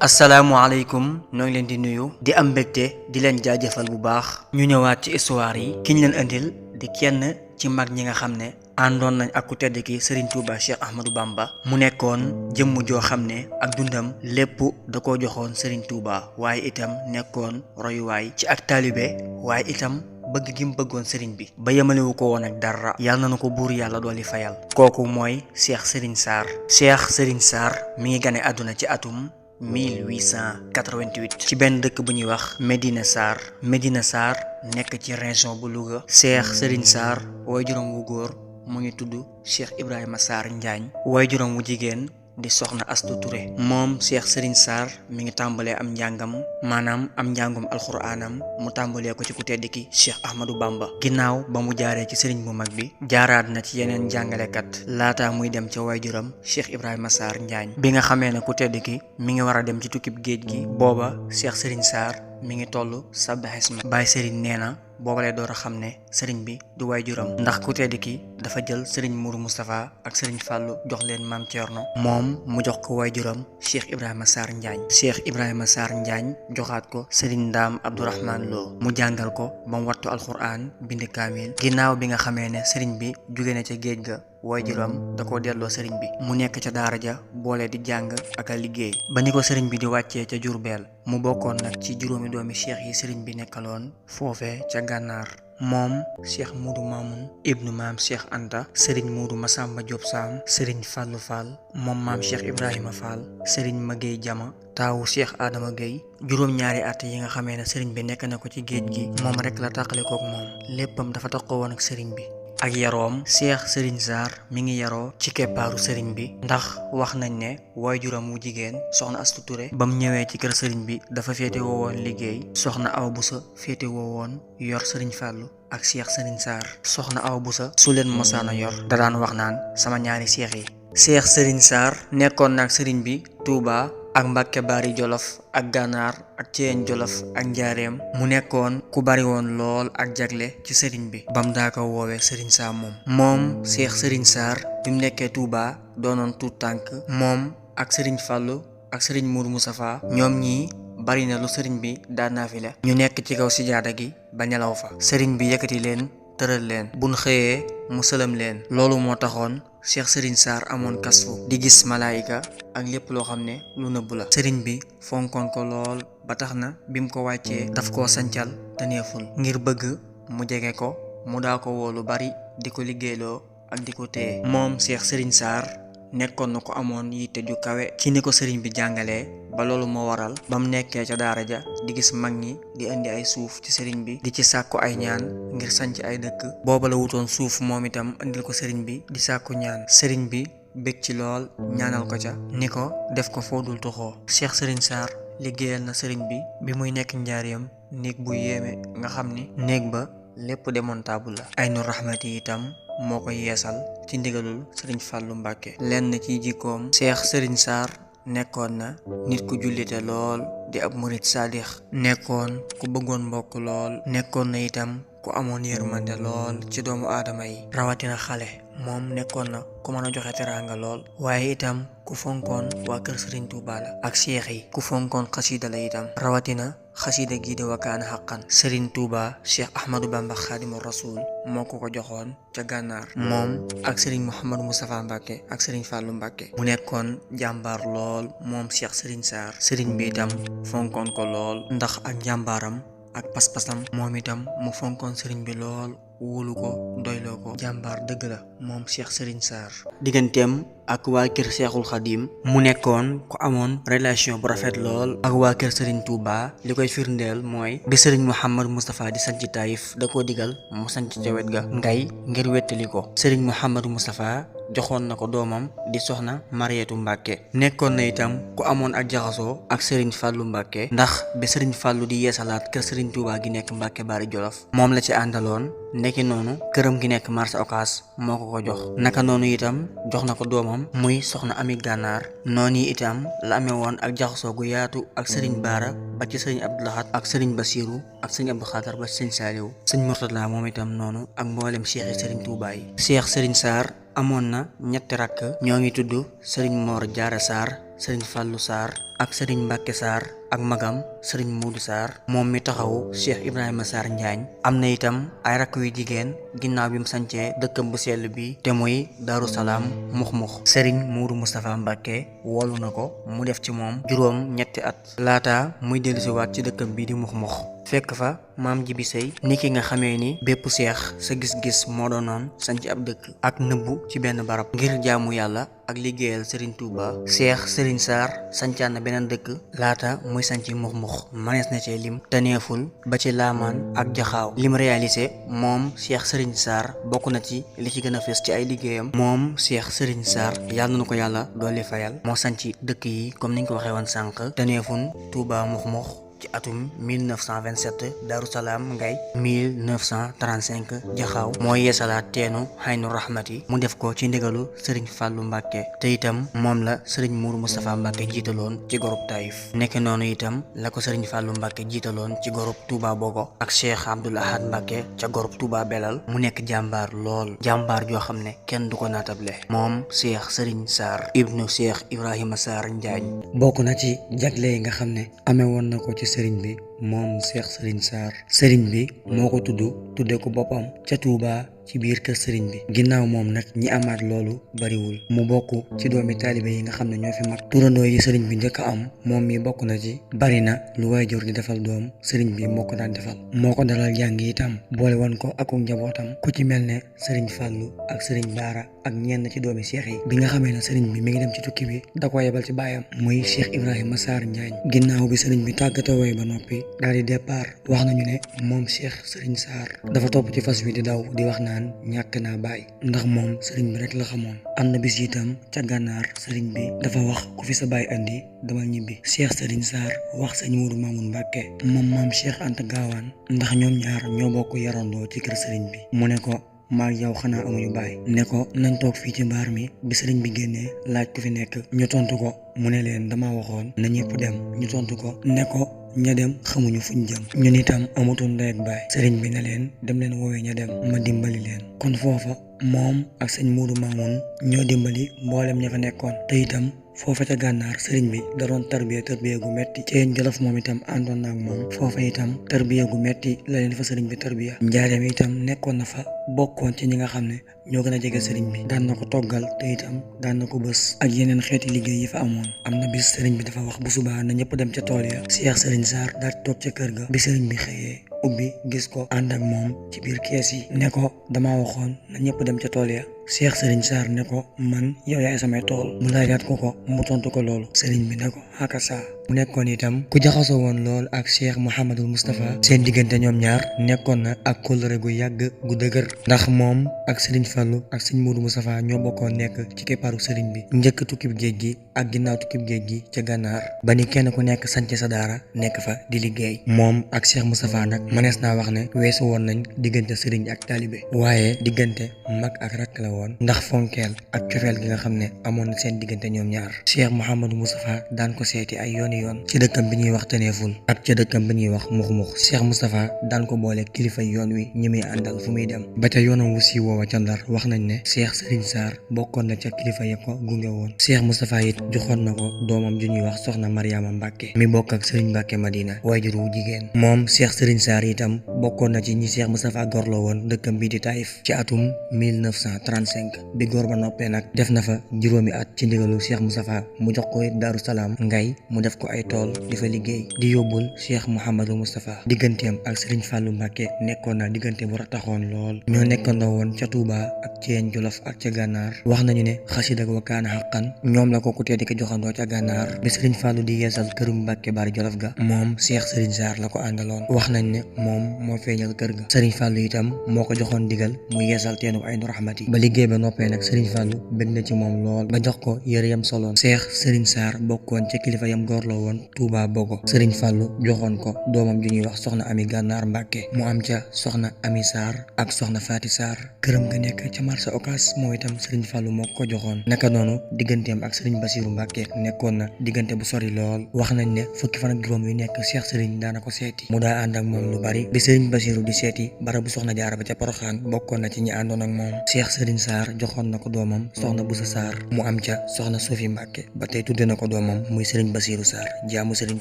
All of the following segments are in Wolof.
asalaamaaleykum ñoo ngi leen di nuyu di am mbégte di leen jaajëfal bu baax ñu ñëwaat ci histoire yi ki ñu leen indil di kenn ci mag ñi nga xam ne àndoon nañ ak ku tedd ki Serigne Touba Cheikh Ahmadou Bamba mu nekkoon jëmm joo xam ne ak dundam lépp da koo joxoon Serigne Touba waaye itam nekkoon royuwaay ci ak taalibe waaye itam bëgg gi mu bëggoon sëriñ bi ba yemalewu ko woon ak dara yàlla na ko buur yàlla dooli fayal kooku mooy Cheikh Serigne Sarr Cheikh Serigne Sarr mi ngi gane àdduna ci atum 1888 ci benn dëkk bu ñuy wax Médina Sarr nekk ci région bu Louga Cheikh Serigne Sarr waajuram wu góor mu ngi tudd Cheikh Ibrahima Sarr Njaañ waajuram wu jigéen di soxna Astu Touré moom Cheikh Serigne Sarr mi ngi tàmbalee am njàngam maanaam am njàngum alxuraanam mu tàmbalee ko ci ku tedd ki Cheikh Ahmadou Bamba ginnaaw ba mu jaaree ci sëriñ bu mag bi jaaraat na ci yeneen jàngalekat laata muy dem ca waajuram Cheikh Ibrahima Sarr Njaañ bi nga xamee ne ku tedd ki mi ngi war a dem ci tukkib géej gi booba Cheikh Serigne Sarr mi ngi toll sabbaxisma Baye Serigne nee na booba lay door a xam ne sëriñ bi du waajuram ndax ku tedd ki dafa jël sëriñ Mourou Moustapha ak sëriñ Fallou jox leen maam Thierno moom mu jox ko waajuram Cheikh Ibrahima Sarr Njaañ Cheikh Ibrahima Sarr Njaañ joxaat ko sëriñ Ndaam Abdourahmane Lo mu jàngal ko ba mu wattu alxuraan bind kaamil ginnaaw bi nga xamee ne sëriñ bi jóge na ca géej ga waajuram da koo delloo sëriñ bi mu nekk ca daara ja boole di jàng ak a liggéey ba ni ko sëriñ bi di wàccee ca Jurbel mu bokkoon nag ci juróomi doomi cheikh yi sëriñ bi nekkaloon foofe ca gànnaar moom cheikh Moudou Mamoun ibnu maam cheikh Anta sëriñ Moudou Massamba Diop Sam sëriñ Fallou Fall moom maam cheikh Ibrahima Fall sëriñ Maguèye Jama taawu cheikh Adama Guèye juróom-ñaari at yi nga xamee ne sëriñ bi nekk na ko ci géej gi moom rek la tàqale kook moom léppam dafa taxoo woon ak sëriñ bi ak yaroom Cheikh Serigne Sarr mi ngi yaroo ci keppaaru sëriñ bi ndax wax nañ ne waajuram wu jigéen soxna Astu Touré ba mu ñëwee ci kër sëriñ bi dafa féete woo woon liggéey soxna Awa Busa féete woo woon yor sëriñ Fàllu ak Cheikh Serigne Sarr soxna Awa Busa su leen mosaana yor da daan wax naan sama ñaari seex yi Cheikh Serigne Sarr nekkoon naag sëriñ bi Touba ak Mbàkke Bari Jolof ak Gànnaar ak Ceyeen Jolof ak Njaareem mu nekkoon ku bari woon lool ak jagle ci sëriñ bi bam daa ko woowee sëriñ Sam moom Cheikh Serigne Sarr bi mu nekkee Touba doonoon tuut tànk moom ak sëriñ Fallou ak sëriñ Mourou Moustapha ñoom ñii bari na lu sëriñ bi daan naa fi la ñu nekk ci kaw sijaada gi ba nelaw fa sëriñ bi yëkkati leen tëral leen buñ xëyee mu sëlam leen loolu moo taxoon Cheikh Serigne Sarr amoon kasfu di gis malaayika ak lépp loo xam ne lu nëbbu la sëriñ bi fonkoon ko lool ba tax na bi mu ko wàccee daf koo sancal te neeful ngir bëgg mu jege ko mu daa ko woo lu bari di ko liggéeyloo ak di ko téye moom Cheikh Serigne Sarr nekkoon na ko amoon yitte ju kawe ci ni ko sëriñ bi jàngalee ba loolu moo waral ba mu nekkee ca daara ja di gis mag ñi di indi ay suuf ci sëriñ bi di ci sàkku ay ñaan ngir sanc ay dëkk booba la wutoon suuf moom itam indil ko sëriñ bi di sàkku ñaan sëriñ bi bég ci lool ñaanal ko ca ni ko def ko foo dul tuxoo Cheikh Serigne Sarr liggéeyal na sëriñ bi muy nekk njaareem néeg bu yéeme nga xam ni néeg ba lépp démontable la ay nu raxmati itam moo ko yeesal ci ndigalul sëriñ Fàllu Mbàkke lenn ci jikkoom Cheikh Serigne Sarr nekkoon na nit ku jullite lool di ab murit saadix nekkoon ku bëggoon mbokk lool nekkoon na itam ku amoon yërmande lool ci doomu aadama yi rawatina xale moom nekkoon na ku mën a joxe teraanga lool waaye itam ku fonkoon waa kër Serigne Touba la ak cheikh yi ku fonkoon xasida la itam rawatina xasida gii di wakaana xaqan Serigne Touba Cheikh Ahmadou Bamba Xaadimu Rasul moo ko joxoon ca gànnaar moom ak Serigne Mouhamadou Moustapha Mbacke ak Serigne Fallou Mbacke mu nekkoon jàmbaar lool moom Cheikh Serigne Sarr Serigne bi itam fonkoon ko lool ndax ak njàmbaaram ak pas-pasam moom itam mu fonkoon sëriñ bi lool wóolu ko doyloo ko jàmbaar dëgg la moom Cheikh Serigne Sarr digganteem ak waa kër Cheikhul Khadim mu nekkoon ku amoon relation bu rafet lool ak waa kër Serigne Touba li koy firndeel mooy bi Serigne Mouhamadou Moustapha di sanc Taïf da koo digal mu sanc ca wet ga ngay ngir wettali ko Serigne Mouhamadou Moustapha joxoon na ko doomam di soxna Marietu Mbàkke nekkoon na itam ku amoon ak jaxasoo ak Serigne Fallou Mbàkke ndax bi Serigne Fallou di yeesalaat kër Serigne Touba gi nekk Mbàkke Bari Jolof moom la ci àndaloon ndeki noonu këram gi nekk marché Ocass moo ko jox naka noonu itam jox na ko doomam muy soxna Ami Gànnaar noonu itam la amee woon ak jaxasoo gu yaatu ak Serigne Bara ba ci Serigne Abdou Lahad ak Serigne Bassirou ak Serigne Abdou Khadar ba ci Serigne Saliou Serigne Mourtada moom itam noonu ak mboolem cheikh yi Serigne Touba yi Cheikh Serigne Sarr amoon na ñetti rakk ñoo ngi tudd sëriñ Mor Jaara Sarr, sëriñ Fallou Sarr ak sëriñ Mbacke Sarr ak magam sëriñ Muudu Sarr moom mi taxawu Cheikh Ibrahima Sarr Njaañ. am na itam ay rakk yu jigéen ginnaaw bi mu sancee dëkkam bu sell bi te muy Daaru Salaam Mux-Mux. sëriñ Muudu Moustapha Mbacke wolu na ko mu def ci moom juróom ñetti at laata muy dellusiwaat ci dëkkam bi di Mux-Mux fekk fa maam Jibi Sey ni ki nga xamee ni bépp seex sa gis-gis moo doonoon sanc ab dëkk ak nëbbu ci benn barab ngir jaamu yàlla ak liggéeyal Serigne Touba. Cheikh Serigne Sarr sancaan na beneen dëkk laata muy sanc Mux-Mux manees na cee lim Taneeful ba ci Laamaan ak Jaxaaw. lim réalisé moom Cheikh Serigne Sarr bokk na ci li ci gën a fës ci ay liggéeyam. moom Cheikh Serigne Sarr yàlla na ko yàlla doole fayal moo sanc dëkk yi comme niñ ko waxee woon sànq Taneeful, Touba, Mux-Mux ci atum 1927, Daaru Salaam Ngay 1935, Jaxaaw mooy yeesalaat teenu Xaynu Rahmati mu def ko ci ndigalu Serigne Fallou Mbacke te itam moom la Serigne Mourou Moustapha Mbacke jiitaloon ci gorub Taïf. nekk noonu itam la ko Serigne Fallou Mbacke jiitaloon ci gorub Touba Bogo ak Cheikh Abdoul Ahad Mbacke ca gorub Touba Belal. mu nekk jàmbaar lool, jàmbaar joo xam ne kenn du ko naatable moom Cheikh Serigne Sarr ibnu Cheikh Ibrahima Sarr Njaañ. bokk na ci jagle yi nga xam ne amee woon na ko ci sëriñ bi moom Cheikh Serigne Sarr. sëriñ bi moo ko tudde ko boppam ca Touba ci biir kër sëriñ bi. ginnaaw moom nag ñi amaat loolu bariwul. mu bokk ci doomi taalibe yi nga xam ne ñoo fi mag. turandoo yi sëriñ bi njëkk a am moom mi bokk na ci. bari na lu waajur di defal doom sëriñ bi moo ko daan defal. moo ko dalal jàng itam boole woon ko ak njabootam ku ci mel ne sëriñ Fallou ak sëriñ Baara ak ñenn ci doomi Cheikh yi. bi nga xamee ne sëriñ bi mi ngi dem ci tukki bi da ko yebal ci baayam muy Cheikh Ibrahima Sarr Njaañ. ginnaaw bi sëriñ bi tàggatoo ba noppi daal di départ. wax nañu ne moom Cheikh Serigne Sarr dafa topp ci fas wi di daw di wax naan ñàkk naa bàyyi ndax moom sëriñ bi rek la xamoon. am na bis itam ca gànnaar sëriñ bi dafa wax ku fi sa baay andi dama ñibbi. Cheikh Serigne Sarr wax sëñ Mourou Mamoun Mbacke moom maam Cheikh Anta Gaawaan ndax ñoom ñaar ñoo bokk yarandoo ci kër sëriñ bi. mu ne ko maag yow xanaa amuñu baay. ne ko nañ toog fii ci mbaar mi bi sëriñ bi génnee laaj ku fi nekk. ñu tontu ko mu ne leen dama waxoon na ñëpp dem. ñu tontu ko ne ko ña dem xamuñu fuñ jëm. ñun itam amatul ndey ak baay. sëriñ bi ne leen dem leen woowee ña dem ma dimbali leen. kon foofa moom ak sëñ Mourou Mamoun ñoo dimbali mboolem ña fa nekkoon. te itam foofa ca gànnaar sëriñ bi da doon tarbiya gu metti. ci yéen Jolof moom itam àndoon na ak moom. foofa itam tarbiya gu metti la leen fa sëriñ bi tarbiya. njaareem itam nekkoon na fa bokkoon ci ñi nga xam ne ñoo gën a jege sëriñ bi. daan na ko toggal te itam daan na ko bës ak yeneen xeeti liggéey yi fa amoon. am na bis sëriñ bi dafa wax bu subaa na ñëpp dem ca tool ya. Cheikh Serigne Sarr daal di toog ca kër ga. bi sëriñ bi xëyee ubbi gis ko ànd ak moom ci biir kees yi. ne ko damaa waxoon na ñëpp dem ca tool ya. Cheikh Serigne Sarr ne ko man yow yaay samay tool. mu laajaat ko mu tontu ko loolu. sëriñ bi ne ko hakasa. mu nekkoon itam ku jaxasoo woon lool ak Cheikh Mouhamadul Moustapha. seen diggante ñoom ñaar nekkoon na ak kóllëre gu yàgg gu dëgër ndax moom ak Serigne Fallou ak Serigne Mourou Moustapha ñoo bokkoon nekk ci keppaaru Serigne bi njëkk tukkib géej gi ak ginnaaw tukkib géej gi ca gànnaar ba ni kenn ku nekk sànc sa daara nekk fa di liggéey. moom ak Cheikh Moustapha nag mënees naa wax ne weesu woon nañ diggante Serigne ak taalibe waaye diggante mag ak rakk la woon ndax fonkeel ak cofeel gi nga xam ne amoon na seen diggante ñoom ñaar. Cheikh Mouhamadou Moustapha daan ko seeti ay yooni yoon ci dëkkam bi ñuy wax Taneeful ak ca dëkkam bi ñuy wax Mux-Mux. Cheikh Moustapha daan ko boole kilifa yoon wi ñi muy àndal fu muy dem. ba ca yoonam wu si woowa ca Ndar wax nañ ne Cheikh Serigne Sarr bokkoon na ca kilifa ya ko gunge woon. Cheikh Moustapha it joxoon na ko doomam ju ñuy wax soxna Mariama Mbacke mi bokk ak Serigne Mbacke Madina waajur wu jigéen. moom Cheikh Serigne Sarr itam bokkoon na ci ñi Cheikh Moustapha gorloo woon dëkkam bi di Taïf ci atum 1935 bi góor ba noppee nag def na fa juróomi at ci ndigalu Cheikh Moustapha mu jox ko it Daaru Salaam Ngay mu def ko ay tool di fa liggéey di yóbbul Cheikh Mouhamadou Moustapha. digganteem ak Serigne Fallou Mbacke nekkoon na diggante bu rataxoon lool. ñoo nekkandoo woon ca Touba ak ci yeen Jolof ak ca gànnaar. wax nañu ne xasida ak wakaana xaqan ñoom la ko ku tedd ki joxandoo ca gànnaar bi Serigne Fallou di yeesal këru Mbacke Bari Jolof ga moom Cheikh Serigne Sarr la ko àndaloon. wax nañ ne moom moo feeñal kër ga. Serigne Fallou itam moo ko joxoon digal mu yeesal teenu Aynu Rahmati ba liggéey ba noppee nag Serigne Fallou bëgg na ci moom lool ba jox ko yëre yam soloon. Cheikh Serigne Sarr bokkoon ca kilifa yam góorloo woon Touba Bogo. Serigne Fallou joxoon ko doomam ju ñuy wax soxna Ami Gànnaar Mbacke mu am ca soxna Ami Sarr ak soxna soxna Faati Sarr këram nga nekk ca marché Ocass moo itam sëriñ Fallou moo ko joxoon. naka noonu digganteem ak sëriñ Bassirou Mbacke nekkoon na diggante bu sori lool. wax nañ ne fukki fan ak juróom yu nekk Cheikh Sëriñ daana ko seeti mu daa ànd ak moom lu bari. bi sëriñ Bassirou di seeti barabu soxna Jaara ba ca Poroxaan bokkoon na ci ñi àndoon ak moom. Cheikh Sëriñ Sarr joxoon na ko doomam soxna Boussa Sarr mu am ca soxna Sofi Mbacke ba tey tudde na ko doomam muy sëriñ Bassirou Sarr jaamu sëriñ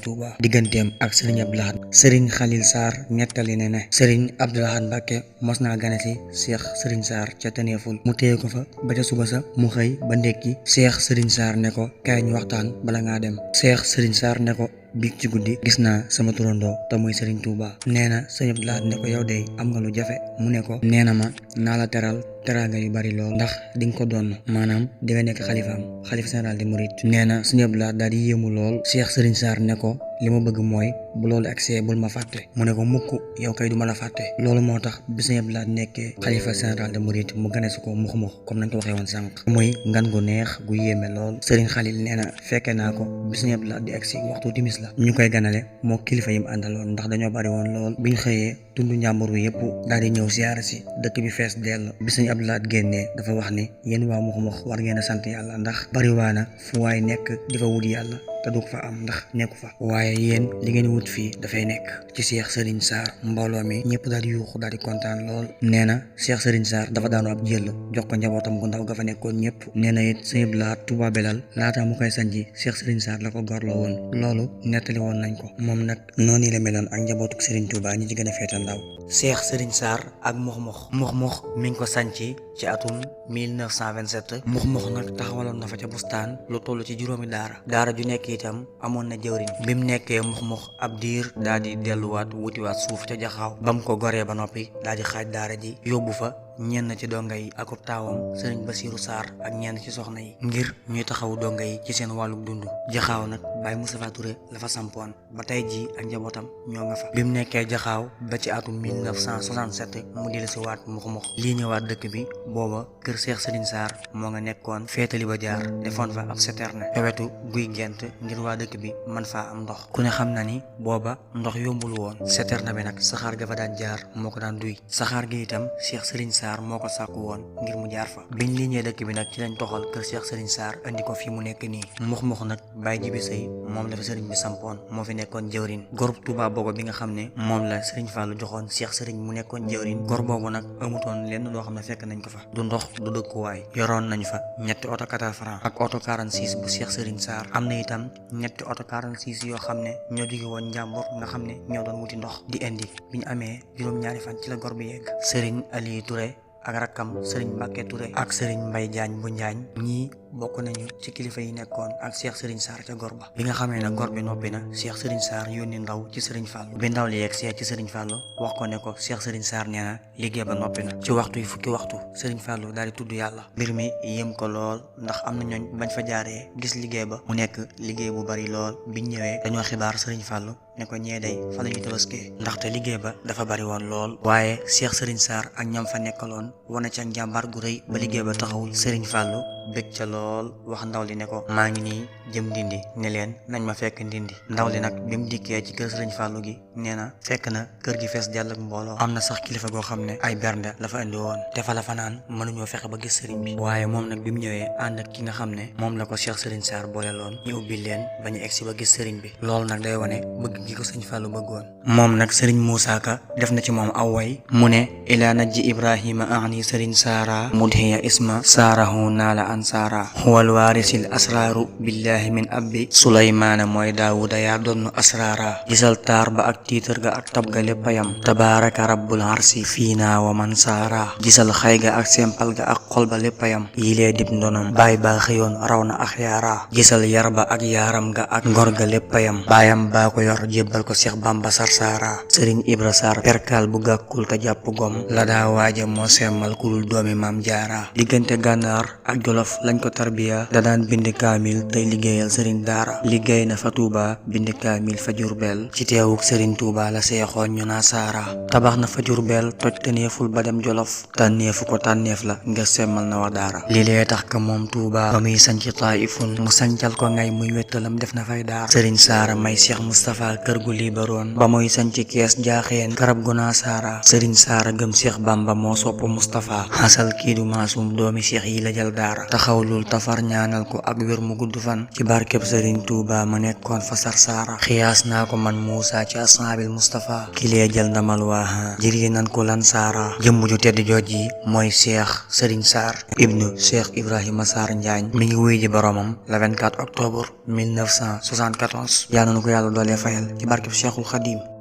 Touba. digganteem ak sëriñ Abdou Lahad sëriñ Khalil Sarr nettali ne ne sëriñ Abdou Lahad Mbacke mos naa gane si Cheikh Sëriñ Sarr ca Tëneeful mu téye ko fa ba ca suba sa mu xëy ba ndekki Cheikh Sëriñ Sarr ne ko kaay ñu waxtaan bala ngaa dem. Cheikh Sëriñ Sarr ne ko biig ci guddi gis naa sama turandoo te muy Serigne Touba. nee na sëñ Abdou Lahad ne ko yow de am nga lu jafe mu ne ko nee na ma naa la teral teraanga yu bari lool ndax di nga ko doon maanaam di nga nekk xalifaam xalifa général des mourides. nee na sëñ Abdou Lahad daal di yéemu lool. Cheikh Sëriñ Sarr ne ko li ma bëgg mooy bu loolu agsee bul ma fàtte. mu ne ko mukk yow kay du ma la fàtte. loolu moo tax bi sëñ Abdou Lahad nekkee xalifa général des mourides mu gane si ko mux-mux comme nañ ko waxee woon sànq muy ngan gu neex gu yéeme lool. Serigne Khalil nee na fekkee naa ko bi sëñ Abdou Lahad di agsi waxtu timis la ñu koy ganale moo kilifa yim àndaloon ndax dañoo bari woon lool. biñ xëyee tund njàmbur wi yëpp daal di ñëw siyaara si dëkk bi fees dell. bi sëñ Abdou Lahad génnee dafa wax ni yéen waa mux-mux war ngeen a sant yàlla ndax bari waana fu waay nekk di fa wut yàlla te du ko fa am ndax nekku fa waaye yéen li ngeen wut fii dafay nekk ci Cheikh Sëriñ Sarr. mbooloo mi ñëpp daal di yuuxu daal di kontaan lool. nee na Cheikh Sëriñ Sarr dafa daanu ab jël jox ko njabootam gu ndaw ga fa nekkoon ñëpp. nee na it sëñ Abdou Lahad Touba Belal laata mu koy sanji Cheikh Sëriñ Sarr la ko gorloo woon. loolu nettali woon nañ ko. moom nag noonu la meloon ak njabootuk Sëriñ Touba ñi ci gën a feetal ndaw. Cheikh Sëriñ Sarr ak mux-mux mi ngi ko sanci ci atum 1927. mux-mux nag taxawaloon na fa ca bustaan lu toll ci juróomi daara ju nekk itam amoon na jëwriñ. bi mu nekkee mux-mux ab diir daal di delluwaat wutiwaat suuf ca jaxaaw ba mu ko goree ba noppi daal di xaaj daara ji yóbbu fa ñenn ci donga yi akub taawam sëriñ Bassirou Sarr ak ñenn ci soxna yi ngir ñuy taxawu donga yi ci seen wàllu dund. jaxaaw nag Baye Moustapha Touré la fa sampoon ba tey jii ak njabootam ñoo nga fa. bi mu nekkee jaxaaw ba ci atum 1967 mu dellusiwaat mux-mux lii ñëwaat dëkk bi booba kër Cheikh Sëriñ Sarr moo nga nekkoon féetali ba jaar defoon fa ab citerne ca wetu guy gent ngir waa dëkk bi man faa am ndox. ku ne xam na ni booba ndox yombul woon. citerne bi nag saxaar ga fa daan jaar moo ko daan duy. saxaar gi itam Cheikh Sëriñ Sarr moo ko sàkku woon ngir mu jaar fa. biñ liñee dëkk bi nag ci lañ toxal kër Cheikh Sëriñ Sarr andi ko fi mu nekk nii. mux-mux nag Baye Jibi Sëy moom la fi sëriñ bi sampoon moo fi nekkoon jëwriñ. gorub Touba Bogo bi nga xam ne moom la sëriñ Fallou joxoon Cheikh Sëriñ mu nekkoon jëwriñ. gor boobu nag amutoon lenn loo xam ne fekk nañ ko fa du ndox du dëkkuwaay. yoroon nañ fa ñetti oto 4 francs ak oto 46 bu Cheikh Sëriñ Sarr. am na itam ñetti oto 46 yoo xam ne ñoo jóge woon njàmbur nga xam ne ñoo doon wuti ndox di indi. bi ñu amee juróom-ñaari fan ci la gor bi yegg. Sëriñ Aliou Touré ak rakkam Sëriñ Mbacke Touré ak Sëriñ Mbay Jaañ bu Njaañ ñii bokk nañu ci kilifa yi nekkoon ak Cheikh Sëriñ Sarr ca gor ba. bi nga xamee ne gor bi noppi na Cheikh Sëriñ Sarr yónni ndaw ci Sëriñ Fallou. bi ndaw li yegg see ci Sëriñ Fallou wax ko ne ko Cheikh Sëriñ Sarr nee na liggéey ba noppi na. ci waxtu yi fukki waxtu Sëriñ Fallou daal di tudd yàlla. mbir mi yéem ko lool ndax am na ñooñ bañ fa jaaree gis liggéey ba mu nekk liggéey bu bari lool. biñ ñëwee dañoo xibaar Sëriñ Fallou ne ko ñee day fa la ñu tabaskee ndaxte liggéey ba dafa bari woon lool. waaye Cheikh Sëriñ Sarr ak ñam fa nekkaloon wane ca njàmbaar gu rëy ba liggéey ba taxawul. Sëriñ Fallou bég ca lool wax ndaw li ne ko maa ngi nii jëm ndindi ne leen nañ ma fekk ndindi. ndaw li nag bi mu dikkee ci kër Sëriñ Fallou gi nee na fekk na kër gi fees dell ak mbooloo. am na sax kilifa goo xam ne ay bernde la fa indi woon te fa la fanaan mënuñoo fexe ba gis sëriñ bi. waaye moom nag bi mu ñëwee ànd ak ki nga xam ne moom la ko Cheikh Sëriñ Sarr boole loon ñu ubbi leen ba ñu egsi ba gis sëriñ bi. loolu nag day wane bëgg gi ko Sëriñ Fallou bëggoon. moom nag Sëriñ Moussa Ka def na ci moom aw way mu ne ilaa najji Ibrahima ani Sëriñ Saara mudhiya isma saarahu naala ansaara huwal waarisil asraaru billahi min abbi Suleymaana mooy Daawuda yaa donnu asraara. gisal taar ba ak tiitar ga ak tab ga léppayam tabaaraka rabbul arsi fiina wa man saara. gisal xay ga ak sempal ga ak xol ba léppayam yilee dib ndonom baay baa xëyoon raw na ak yaara. gisal yar ba ak yaaram ga ak ngor ga léppayam baayam baa ko yor jébbal ko Cheikh Bamba Sarsara. Sëriñ Ibra Sarr perkal bu gàkkul te jàpp gom la daa waaja moo semmal kulul doomi maam jaara. diggante gànnaar ak jolof lañ ko tarbiya da daan bind kaamil tey liggéey liggéeyal sëriñ daara. liggéey na fa Touba bind kaamil fa Jurbel ci teewuk sëriñ Touba la seexoon ñu naa saara. tabax na fa Jurbel toj tëneeful ba dem Jolof tànneefu ko tànneef la ngir semmal na wa daara. li lee tax ka moom Touba ba muy sanc Taifun mu sancal ko ngay muy wettalam def na fay daara. sëriñ saara may Cheikh Moustapha kër gu libaroon ba muy sanc Kees jaaxeen karab gu naa saara. sëriñ saara gëm Cheikh Bamba moo sopp Moustapha xasal kii du maasum doomi Cheikh yi la jël daara. taxawlul tafar ñaanal ko ak wér mu gudd fan ci barkeb sëriñ Touba ma nekkoon fa Sarsara. xiyaas naa ko man Moussa ci asaabil Moustapha kilee jël ndamal waaha jëri nan ko lan saara. jëmm ju tedd jooj yi mooy Cheikh Sëriñ Sarr ibnu Cheikh Ibrahima Sarr Njaañ mi ngi wuy ji boromam le 24 octobre 1974 yal na ko yàlla doolee fayal ci barkeb Cheikhul Khadim.